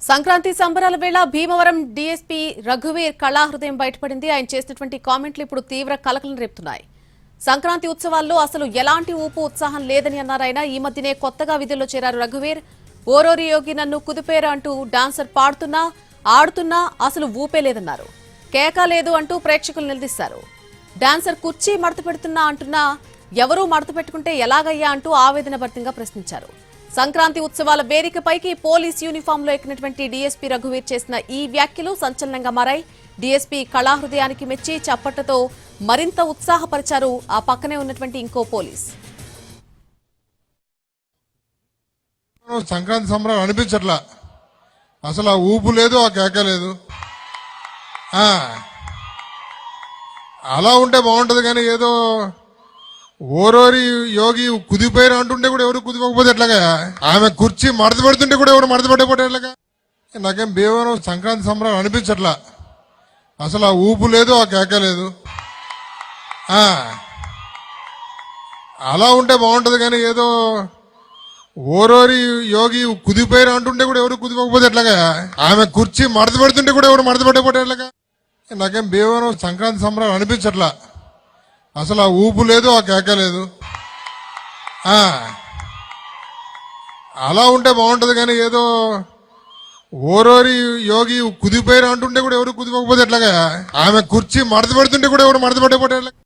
సంక్రాంతి సంబరాల వేళ భీమవరం డీఎస్పీ రఘువీర్ కళాహృదయం బయటపడింది. ఆయన చేసినటువంటి కామెంట్లు ఇప్పుడు తీవ్ర కలకలం రేపుతున్నాయి. సంక్రాంతి ఉత్సవాల్లో అసలు ఎలాంటి ఊపు ఉత్సాహం లేదని అన్నారు ఆయన. ఈ మధ్యనే కొత్తగా విధుల్లో చేరారు రఘువీర్. ఓరోరి యోగి నన్ను కుదిపేరా అంటూ డాన్సర్ పాడుతున్నా ఆడుతున్నా అసలు ఊపే లేదన్నారు. కేక లేదు అంటూ ప్రేక్షకులు నిలదీశారు. డాన్సర్ కుర్చీ మడత పెడుతున్నా అంటున్నా ఎవరూ మడత పెట్టుకుంటే ఎలాగయ్యా అంటూ ఆవేదన భరితంగా ప్రశ్నించారు. సంక్రాంతి ఉత్సవాల వేదికపైకి పోలీస్ యూనిఫామ్ లో ఎక్కినటువంటి డీఎస్పీ రఘువీర్ చేసిన ఈ వ్యాఖ్యలు సంచలనంగా మారాయి. డీఎస్పీ కళాహృదయానికి మెచ్చి చప్పట్లతో మరింత ఉత్సాహపరిచారు ఆ పక్కనే ఉన్నటువంటి ఇంకో పోలీస్. సంక్రాంతి సంబరాలు అనిపించట్లా, అసలు ఆ ఊపు లేదు, ఆ కేక లేదు. అలా ఉంటే బాగుంటది, కానీ ఏదో ఓరోరి యోగి కుదిపోయారు అంటుంటే కూడా ఎవరు కుదిపోకపోతే ఎట్లాగా, ఆమె కుర్చీ మడత పెడుతుంటే కూడా ఎవరు మడత పెట్టకపోతే ఎట్లాగా. నాకేం భీమవరం సంక్రాంతి సంబరాలు అనిపించట్లా, అసలు ఆ ఊపు లేదు, ఆ కేక లేదు. అలా ఉంటే బాగుంటది, కానీ ఏదో ఓరోరి యోగి కుదిపోయారు అంటుంటే కూడా ఎవరు కుదిపోకపోతే ఎట్లాగా, ఆమె కుర్చీ మడత పెడుతుంటే కూడా ఎవరు మడత పెట్టకపోతే ఎట్లాగా. నాకేం భీమవరం సంక్రాంతి సంబరాలు అనిపించట్లా, అసలు ఆ ఊపు లేదు, ఆ కేక లేదు. అలా ఉంటే బాగుంటది, కానీ ఏదో ఓరోరి యోగి కుదిపోయారు అంటుంటే కూడా ఎవరు కుదిపోకపోతే ఎట్లాగా, ఆమె కుర్చీ మడత పెడుతుంటే కూడా ఎవరు మడత పెట్టకపోతే ఎట్లాగా.